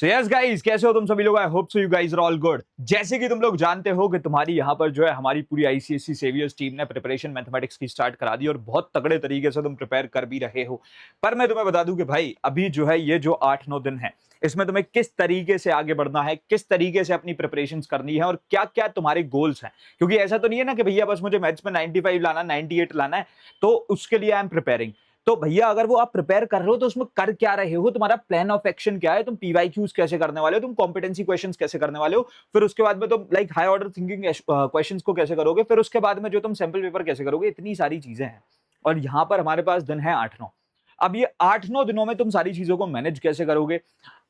So yes guys, कैसे हो तुम सभी लोग? I hope so you guys are all good. जैसे कि तुम लोग जानते हो कि तुम्हारी यहाँ पर जो है हमारी पूरी आईसीएसई सेवियर्स टीम ने प्रिपरेशन मैथमेटिक्स की स्टार्ट करा दी और बहुत तगड़े तरीके से तुम प्रिपेयर कर भी रहे हो। पर मैं तुम्हें बता दूं कि भाई अभी जो है ये जो 8-9 दिन है इसमें तुम्हें किस तरीके से आगे बढ़ना है, किस तरीके से अपनी प्रिपरेशंस करनी है और क्या क्या तुम्हारे गोल्स हैं। क्योंकि ऐसा तो नहीं है ना कि भैया बस मुझे मैथ्स में 95 लाना, 98 लाना है तो उसके लिए आई एम प्रिपेयरिंग। तो भैया अगर वो आप प्रिपेयर कर रहे हो तो उसमें कर क्या रहे हो, तुम्हारा प्लान ऑफ एक्शन क्या है, तुम पीवाईक्यूज कैसे करने वाले हो, तुम कॉम्पिटेंसी क्वेश्चंस कैसे करने वाले हो, फिर उसके बाद में तुम like high order thinking questions को कैसे करोगे, फिर उसके बाद में जो तुम सैंपल पेपर कैसे करोगे। इतनी सारी चीजें हैं और यहाँ पर हमारे पास दिन है 8-9। अब ये 8-9 दिनों में तुम सारी चीजों को मैनेज कैसे करोगे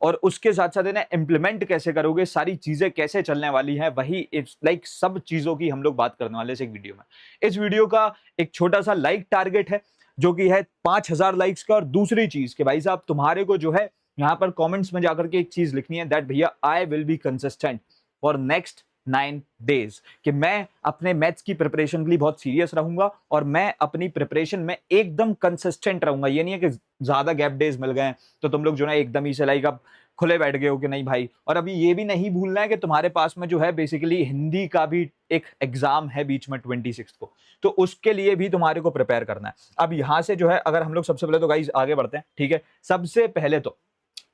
और उसके साथ साथ इन्हें इंप्लीमेंट कैसे करोगे, सारी चीजें कैसे चलने वाली हैं, वही लाइक सब चीजों की हम लोग बात करने वाले हैं इस वीडियो में। इस वीडियो का एक छोटा सा लाइक टारगेट है जो कि है 5000 लाइक्स का। और दूसरी चीज कि भाई साहब तुम्हारे को जो है यहाँ पर कमेंट्स में जाकर के एक चीज लिखनी है दैट भैया I will be consistent for next 9 days, कि मैं अपने मैथ्स की प्रिपरेशन के लिए बहुत सीरियस रहूंगा और मैं अपनी प्रिपरेशन में एकदम कंसिस्टेंट रहूंगा। ये नहीं है कि ज्यादा गैप डेज मिल गए तो तुम लोग जो है एकदम ही से लाइक अब खुले बैठ गए हो कि नहीं भाई। और अभी ये भी नहीं भूलना है कि तुम्हारे पास में जो है बेसिकली हिंदी का भी एक एग्जाम है बीच में 26 को, तो उसके लिए भी तुम्हारे को प्रिपेयर करना है। अब यहां से जो है अगर हम लोग सबसे पहले तो गाइस आगे बढ़ते हैं, ठीक है। सबसे पहले तो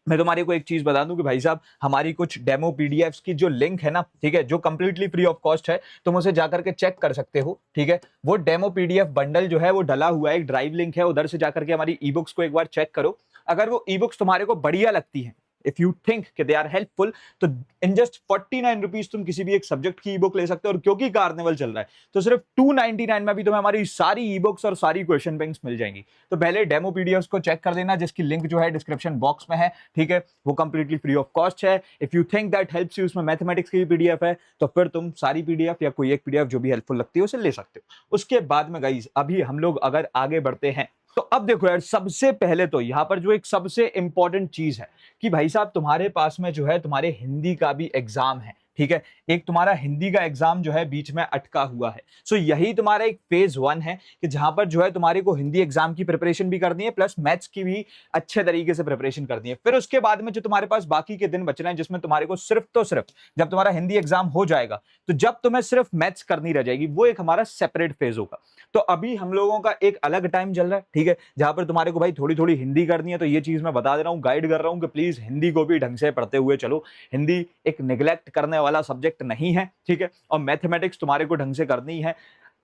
मैं तुम्हारे को एक चीज बता दूं कि भाई साहब हमारी कुछ डेमो पीडीएफ्स की जो लिंक है ना, ठीक है, जो कंप्लीटली फ्री ऑफ कॉस्ट है, तुम उसे जाकर के चेक कर सकते हो, ठीक है। वो डेमो पीडीएफ बंडल जो है वो डला हुआ है, एक ड्राइव लिंक है, उधर से जाकर के हमारी ई बुक्स को एक बार चेक करो। अगर वो ई बुक्स तुम्हारे को बढ़िया लगती है, इफ यू थिंक कि दे आर हेल्पफुल, तो इन जस्ट 49 रुपीज तुम किसी भी एक सब्जेक्ट की ई बुक ले सकते हो। और क्योंकि कार्निवल चल रहा है तो सिर्फ 299 में भी तुम्हें हमारी सारी ई बुक्स और सारी क्वेश्चन बैंक्स मिल जाएंगी। तो पहले डेमो पीडीएफ को चेक कर लेना, जिसकी लिंक जो है डिस्क्रिप्शन बॉक्स में है, ठीक है। वो कंप्लीटली फ्री ऑफ कॉस्ट है। If you think that helps you, उसमें मैथमेटिक्स की पीडीएफ है, तो फिर तुम सारी पीडीएफ या कोई एक पीडीएफ जो भी हेल्पफुल लगती है उसे ले सकते हो। उसके बाद में गाइस अभी हम लोग अगर आगे बढ़ते हैं तो अब देखो यार, सबसे पहले तो यहां पर जो एक सबसे इंपॉर्टेंट चीज है कि भाई साहब तुम्हारे पास में जो है तुम्हारे हिंदी का भी एग्जाम है, ठीक है। एक तुम्हारा हिंदी का एग्जाम जो है बीच में अटका हुआ है। सो यही तुम्हारा एक फेज 1 है कि जहां पर जो है तुम्हारे को हिंदी एग्जाम की प्रिपरेशन भी करनी है प्लस मैथ्स की भी अच्छे तरीके से प्रिपरेशन करनी है। फिर उसके बाद में जो तुम्हारे पास बाकी के दिन बच रहे हैं, जिसमें तुम्हारे को सिर्फ तो सिर्फ जब तुम्हारा हिंदी एग्जाम हो जाएगा तो जब तुम्हें सिर्फ मैथ्स करनी रह जाएगी, वो एक हमारा सेपरेट फेज होगा। तो अभी हम लोगों का एक अलग टाइम चल रहा है, ठीक है, जहां पर तुम्हारे को भाई थोड़ी थोड़ी हिंदी करनी है। तो ये चीज मैं बता दे रहा हूं, गाइड कर रहा हूं कि प्लीज हिंदी को भी ढंग से पढ़ते हुए चलो। हिंदी एक निगलेक्ट करने वाला सब्जेक्ट नहीं है, ठीक है। और मैथमेटिक्स तुम्हारे को ढंग से करनी है।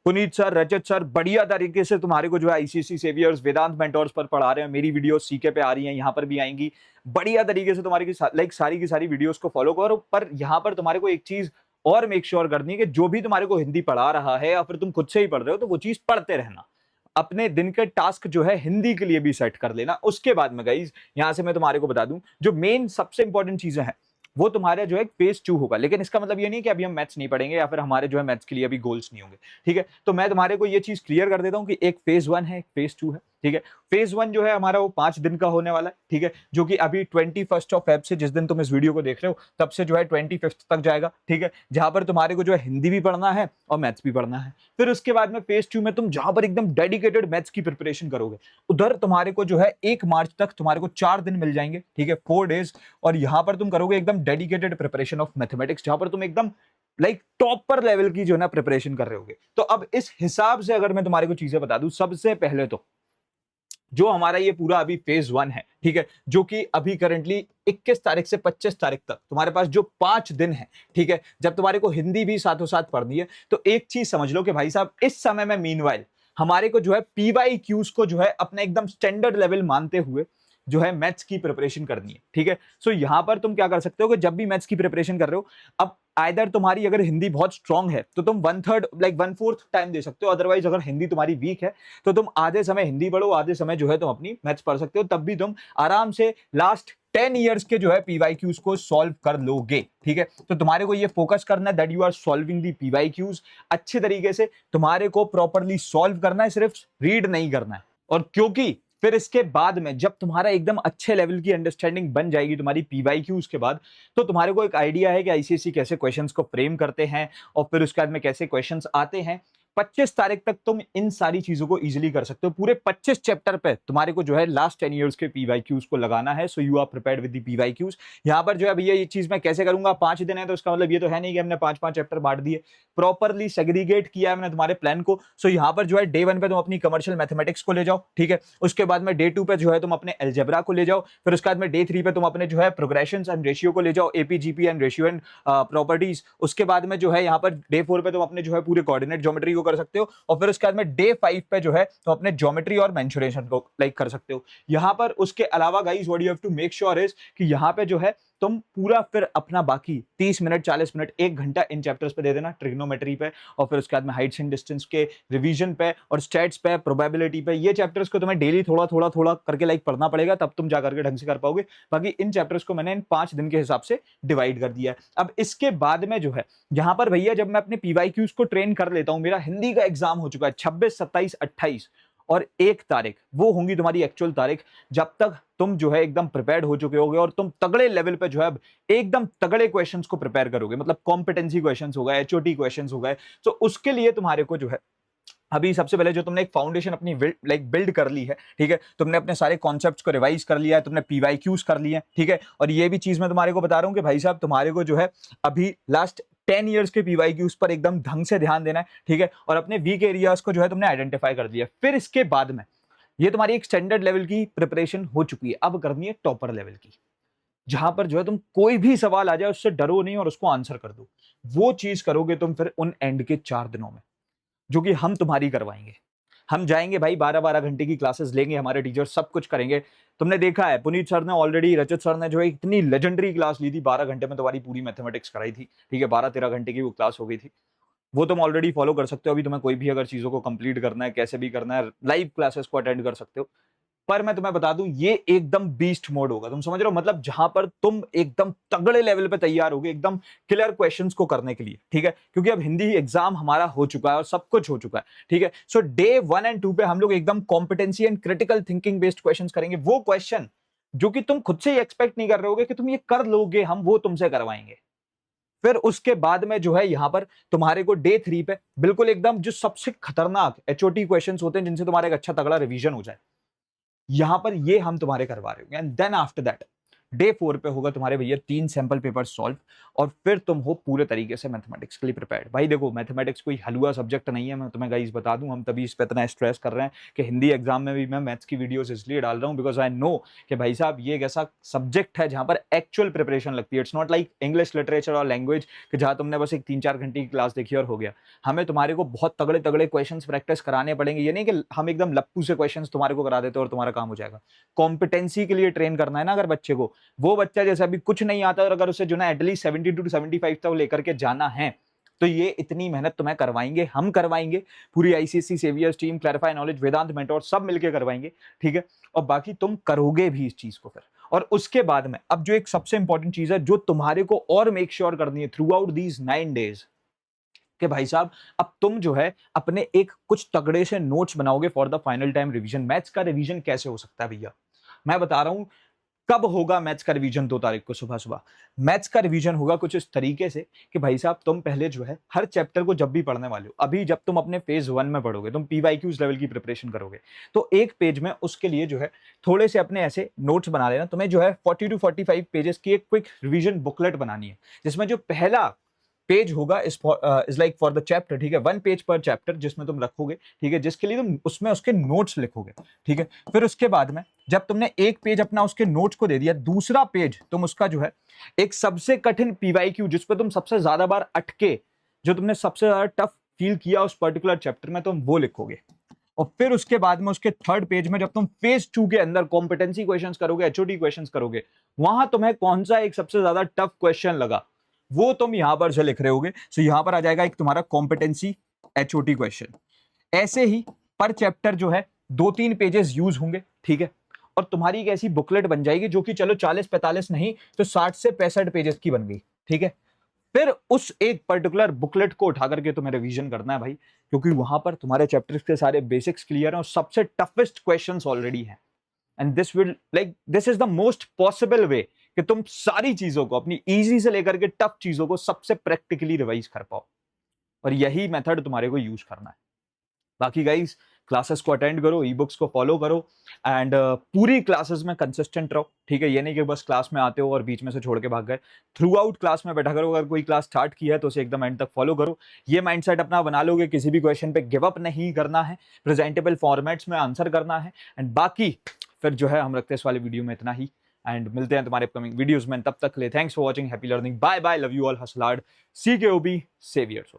पुनीत सर, रजत सर बढ़िया तरीके से तुम्हारे को जो है आईसीएसई सेवियर्स वेदांत मेंटोर्स पर पढ़ा रहे हैं। मेरी वीडियो सीके पे आ रही हैं, यहाँ पर भी आएंगी। बढ़िया तरीके से तुम्हारी लाइक सारी की सारी वीडियोस को फॉलो करो। पर यहाँ पर तुम्हारे को एक चीज और मेक श्योर करनी है कि जो भी तुम्हारे को हिंदी पढ़ा रहा है या फिर तुम खुद से ही पढ़ रहे हो तो वो चीज पढ़ते रहना। अपने दिन के टास्क जो है हिंदी के लिए भी सेट कर लेना। उसके बाद में गाइस यहां से मैं तुम्हारे को बता दूं जो मेन सबसे इंपॉर्टेंट चीजें हैं वो तुम्हारे जो है फेज 2 होगा। लेकिन इसका मतलब ये नहीं कि अभी हम मैथ्स नहीं पढ़ेंगे या फिर हमारे जो है मैथ्स के लिए अभी गोल्स नहीं होंगे, ठीक है। तो मैं तुम्हारे को ये चीज क्लियर कर देता हूं कि एक फेज 1 है, एक फेज 2 है, ठीक है। फेज 1 जो है हमारा वो 5 दिन का होने वाला है, ठीक है, जो कि अभी 21 फेब से, जिस दिन तुम इस वीडियो को देख रहे हो तब से जो है 25 तक जाएगा, ठीक है। जहां पर तुम्हारे को जो है हिंदी भी पढ़ना है और मैथ्स भी पढ़ना है। फिर उसके बाद में फेज 2 में तुम जहां पर एकदम डेडिकेटेड मैथ्स की प्रिपरेशन करोगे, उधर तुम्हारे को जो है 1 मार्च तक तुम्हारे को 4 दिन मिल जाएंगे, ठीक है, 4 डेज। और यहां पर तुम करोगे एकदम डेडिकेटेड प्रिपरेशन ऑफ मैथमेटिक्स, जहां पर तुम एकदम लाइक टॉपर लेवल की जो है ना प्रिपरेशन कर रहे होगे। तो अब इस हिसाब से अगर मैं तुम्हारे को चीजें बता दूं, सबसे पहले तो जो हमारा ये पूरा अभी फेज 1 है, ठीक है, जो कि अभी करंटली 21 तारीख से 25 तारीख तक तुम्हारे पास जो 5 दिन है, ठीक है, जब तुम्हारे को हिंदी भी साथों साथ पढ़नी है। तो एक चीज समझ लो कि भाई साहब इस समय में मीनवाइल हमारे को जो है पीवाईक्यूज को जो है अपना एकदम स्टैंडर्ड लेवल मानते हुए जो है मैथ्स की प्रिपरेशन करनी है, ठीक है। सो यहां पर तुम क्या कर सकते हो कि जब भी मैथ्स की प्रिपरेशन कर रहे हो, अब आइदर तुम्हारी अगर हिंदी बहुत स्ट्रांग है तो तुम 1/3 लाइक 1/4 टाइम दे सकते हो। अदरवाइज अगर हिंदी तुम्हारी वीक है तो तुम आधे समय हिंदी पढ़ो, आधे समय जो है तुम अपनी मैथ्स पढ़ सकते हो। तब भी तुम आराम से लास्ट 10 इयर्स के जो है पीवाईक्यूज को सॉल्व कर लोगे, ठीक है। तो तुम्हारे को ये फोकस करना है that you are solving the PYQs अच्छे तरीके से। तुम्हारे को प्रॉपरली सॉल्व करना है, सिर्फ रीड नहीं करना है। और क्योंकि फिर इसके बाद में जब तुम्हारा एकदम अच्छे लेवल की अंडरस्टैंडिंग बन जाएगी तुम्हारी पीवाईक्यूज के बाद, तो तुम्हारे को एक आइडिया है कि आईसीएसई कैसे क्वेश्चंस को फ्रेम करते हैं और फिर उसके बाद में कैसे क्वेश्चंस आते हैं। 25 तारीख तक तुम इन सारी चीजों को इजीली कर सकते हो। पूरे 25 चैप्टर पे तुम्हारे को जो है लास्ट 10 इयर्स के पीवाईक्यूज को लगाना है। So you are prepared with the PYQs. यहाँ पर जो है भैया ये चीज मैं कैसे करूंगा, 5 दिन है तो इसका मतलब ये तो है नहीं कि हमने 5-5 चैप्टर बांट दिए, प्रॉपरली सेग्रीगेट किया है मैंने तुम्हारे प्लान को। सो यहाँ पर जो है डे 1 पे तुम अपनी कमर्शियल मैथमेटिक्स को ले जाओ, ठीक है। उसके बाद में डे 2 पे जो है तुम अपने अलजेब्रा को ले जाओ। फिर उसके बाद में डे 3 पे तुम अपने जो है प्रोग्रेशंस एंड रेशियो को ले जाओ, AP GP and ratio and properties. उसके बाद में जो है यहाँ पर डे 4 पे तुम अपने जो है पूरे कोऑर्डिनेट ज्योमेट्री को कर सकते हो। और फिर उसके बाद में डे 5 पे जो है तुम अपने ज्योमेट्री और मेंसुरेशन को लाइक कर सकते हो। यहाँ पर उसके अलावा guys what you have to make sure is कि यहाँ पे जो है तुम पूरा फिर अपना बाकी 30 मिनट 40 मिनट 1 घंटा इन चैप्टर्स पे दे देना, ट्रिग्नोमेट्री पे और फिर उसके बाद में हाइट्स एंड डिस्टेंस के रिवीजन पे और स्टैट्स पे, प्रोबेबिलिटी पे। ये चैप्टर्स को तुम्हें डेली थोड़ा थोड़ा थोड़ा करके लाइक पढ़ना पड़ेगा, तब तुम जाकर के ढंग से कर पाओगे। बाकी इन चैप्टर्स को मैंने इन 5 दिन के हिसाब से डिवाइड कर दिया है। अब इसके बाद में जो है यहाँ पर भैया जब मैं अपने पीवाईक्यूज को ट्रेन कर लेता हूं, मेरा हिंदी का एग्जाम हो चुका है 26, 27, 28 और 1 तारीख, वो होंगी तुम्हारी एक्चुअल तारीख, जब तक तुम जो है एकदम प्रिपेयर्ड हो चुके होगे और तुम तगड़े लेवल पे जो है एकदम तगड़े क्वेश्चंस को प्रिपेयर करोगे, मतलब कॉम्पिटेंसी क्वेश्चंस हो गए, एचओटी क्वेश्चंस हो गए। तो उसके लिए तुम्हारे को जो है अभी सबसे पहले जो तुमने एक फाउंडेशन अपनी लाइक बिल्ड कर ली है, ठीक है, तुमने अपने सारे कॉन्सेप्ट्स को रिवाइज कर लिया है, तुमने पीवाईक्यूज कर लिए हैं, ठीक है। और ये भी चीज मैं तुम्हारे को बता रहा हूं कि भाई साहब तुम्हारे को जो है अभी लास्ट 10 इयर्स के पीवाईक्यूज पर एकदम ढंग से ध्यान देना है, ठीक है। और अपने वीक एरियाज को जो है तुमने आइडेंटिफाई कर दिया। फिर इसके बाद में ये तुम्हारी एक स्टैंडर्ड लेवल की प्रिपरेशन हो चुकी है, अब करनी है टॉपर लेवल की, जहां पर जो है तुम कोई भी सवाल आ जाए उससे डरो नहीं और उसको आंसर कर दो। वो चीज करोगे तुम फिर उन एंड के 4 दिनों में, जो कि हम तुम्हारी करवाएंगे। हम जाएंगे भाई 12-12 घंटे की क्लासेस लेंगे, हमारे टीचर सब कुछ करेंगे। तुमने देखा है पुनीत सर ने ऑलरेडी, रजत सर ने जो है इतनी लेजेंडरी क्लास ली थी, 12 घंटे में तुम्हारी पूरी मैथमेटिक्स कराई थी, ठीक है। 12-13 घंटे की वो क्लास हो गई थी, वो तुम ऑलरेडी फॉलो कर सकते हो। अभी तुम्हें कोई भी अगर चीजों को कंप्लीट करना है, कैसे भी करना है, लाइव क्लासेस को अटेंड कर सकते हो। पर मैं तुम्हें बता दूं ये एकदम बीस्ट मोड होगा, तुम समझ रहे हो, मतलब जहां पर तुम एकदम तगड़े लेवल पे तैयार होगे एकदम क्लियर क्वेश्चंस को करने के लिए, ठीक है। क्योंकि अब हिंदी एग्जाम हमारा हो चुका है और सब कुछ हो चुका है, ठीक है। सो डे 1 एंड 2 पे हम लोग एकदम competency and critical thinking based questions करेंगे। वो क्वेश्चन जो कि तुम खुद से ही एक्सपेक्ट नहीं कर रहे होगे कि तुम ये कर लोगे, हम वो तुमसे करवाएंगे। फिर उसके बाद में जो है यहाँ पर तुम्हारे को डे 3 पे बिल्कुल एकदम जो सबसे खतरनाक एचओटी क्वेश्चंस होते हैं, जिनसे तुम्हारा एक अच्छा तगड़ा रिवीजन हो जाए, यहां पर ये हम तुम्हारे करवा रहे हो। And then after that day 4 पे होगा तुम्हारे भैया 3 सैंपल पेपर सॉल्व, और फिर तुम हो पूरे तरीके से मैथमेटिक्स के लिए प्रिपेयर्ड। भाई देखो मैथमेटिक्स कोई हलवा सब्जेक्ट नहीं है, मैं तुम्हें गाइस बता दूं, हम तभी इस पे इतना स्ट्रेस कर रहे हैं कि हिंदी एग्जाम में भी मैं मैथ्स की वीडियोस इसलिए डाल रहा हूं बिकॉज आई नो कि भाई साहब ये एक ऐसा सब्जेक्ट है जहां पर एक्चुअल प्रिपरेशन लगती है। It's not like English literature और लैंग्वेज कि जहां तुमने बस एक 3-4 घंटे की क्लास देखी और हो गया। हमें तुम्हारे को बहुत तगड़े तगड़े क्वेश्चन प्रैक्टिस कराने पड़ेंगे। ये नहीं कि हम एकदम लप्पू से क्वेश्चन तुम्हारे को करा देते और तुम्हारा काम हो जाएगा। कॉम्पिटेंसी के लिए ट्रेन करना है ना अगर बच्चे को, वो बच्चा जैसे अभी कुछ नहीं आता और अगर उसे जो ना एटलीस्ट 70 to 75 तक लेकर के जाना है, तो ये इतनी मेहनत तुम्हें करवाएंगे, हम करवाएंगे, पूरी ICSE saviours team, clarify knowledge, Vedant mentor सब मिलके करवाएंगे, ठीक है। और बाकी तुम करोगे भी इस चीज को फिर। और उसके बाद में अब जो एक सबसे इंपॉर्टेंट चीज है जो तुम्हारे को और मेक श्योर करनी है थ्रू आउट दीज 9 डेज, कि भाई साहब अब तुम जो है अपने एक कुछ तगड़े से नोट्स बनाओगे for the final time revision. Maths का रिवीजन कैसे हो सकता है भैया, मैं बता रहा हूं कब होगा मैथ्स का रिवीजन। 2 तारीख को सुबह सुबह मैथ्स का रिवीजन होगा कुछ इस तरीके से कि भाई साहब तुम पहले जो है हर चैप्टर को जब भी पढ़ने वाले हो, अभी जब तुम अपने फेज 1 में पढ़ोगे, तुम पीवाईक्यूज लेवल की प्रिपरेशन करोगे, तो एक पेज में उसके लिए जो है थोड़े से अपने ऐसे नोट्स बना लेना। तुम्हें जो है 40 to 45 पेजेस की एक क्विक रिवीजन बुकलेट बनानी है, जिसमें जो पहला पेज होगा is like for the chapter, ठीक है, 1 पेज पर चैप्टर जिसमें तुम रखोगे, ठीक है, जिसके लिए तुम उसमें उसके नोट्स लिखोगे, ठीक है। फिर उसके बाद में जब तुमने एक पेज अपना उसके नोट्स को दे दिया, दूसरा पेज तुम उसका जो है एक सबसे कठिन पीवाईक्यू जिसपे तुम सबसे ज्यादा बार अटके, जो तुमने सबसे ज्यादा टफ फील किया उस पर्टिकुलर चैप्टर में, तुम वो लिखोगे। और फिर उसके बाद में उसके 3rd पेज में जब तुम फेज 2 के अंदर कॉम्पिटेंसी क्वेश्चंस करोगे, एचओटी क्वेश्चंस करोगे, वहां तुम्हें कौन सा एक सबसे ज्यादा टफ क्वेश्चन लगा वो तुम यहां पर से लिख रहे होगे। सो यहां पर आ जाएगा एक तुम्हारा कॉम्पिटेंसी एचओटी क्वेश्चन। ऐसे ही पर चैप्टर जो है 2-3 पेजेस यूज होंगे, ठीक है। और तुम्हारी एक ऐसी बुकलेट बन जाएगी जो कि चलो 40-45 नहीं तो 60 से 65 पेजेस की बन गई, ठीक है। फिर उस एक पर्टिकुलर बुकलेट को उठा करके तुम्हें रिवीजन करना है भाई, क्योंकि वहां पर तुम्हारे चैप्टर्स के सारे बेसिक्स क्लियर हैं और सबसे टफेस्ट क्वेश्चंस ऑलरेडी हैं। And this is the most possible way कि तुम सारी चीजों को अपनी इजी से लेकर के टफ चीजों को सबसे प्रैक्टिकली रिवाइज कर पाओ। और यही मेथड तुम्हारे को यूज करना है। बाकी गाइस क्लासेस को अटेंड करो, ई बुक्स को फॉलो करो एंड पूरी क्लासेस में कंसिस्टेंट रहो, ठीक है। ये नहीं कि बस क्लास में आते हो और बीच में से छोड़ के भाग गए। थ्रू आउट क्लास में बैठा करो। अगर कोई क्लास स्टार्ट की है तो उसे एकदम एंड तक फॉलो करो। ये माइंडसेट अपना बना लोगे, किसी भी क्वेश्चन पे गिव अप नहीं करना है, प्रेजेंटेबल फॉर्मेट्स में आंसर करना है। एंड बाकी फिर जो है हम रखते हैं इस वाले वीडियो में इतना ही एंड मिलते हैं तुम्हारे अपकमिंग वीडियोस में। तब तक के लिए thanks for watching, happy learning, bye bye, love you all, hustle hard, CKOB, saviours.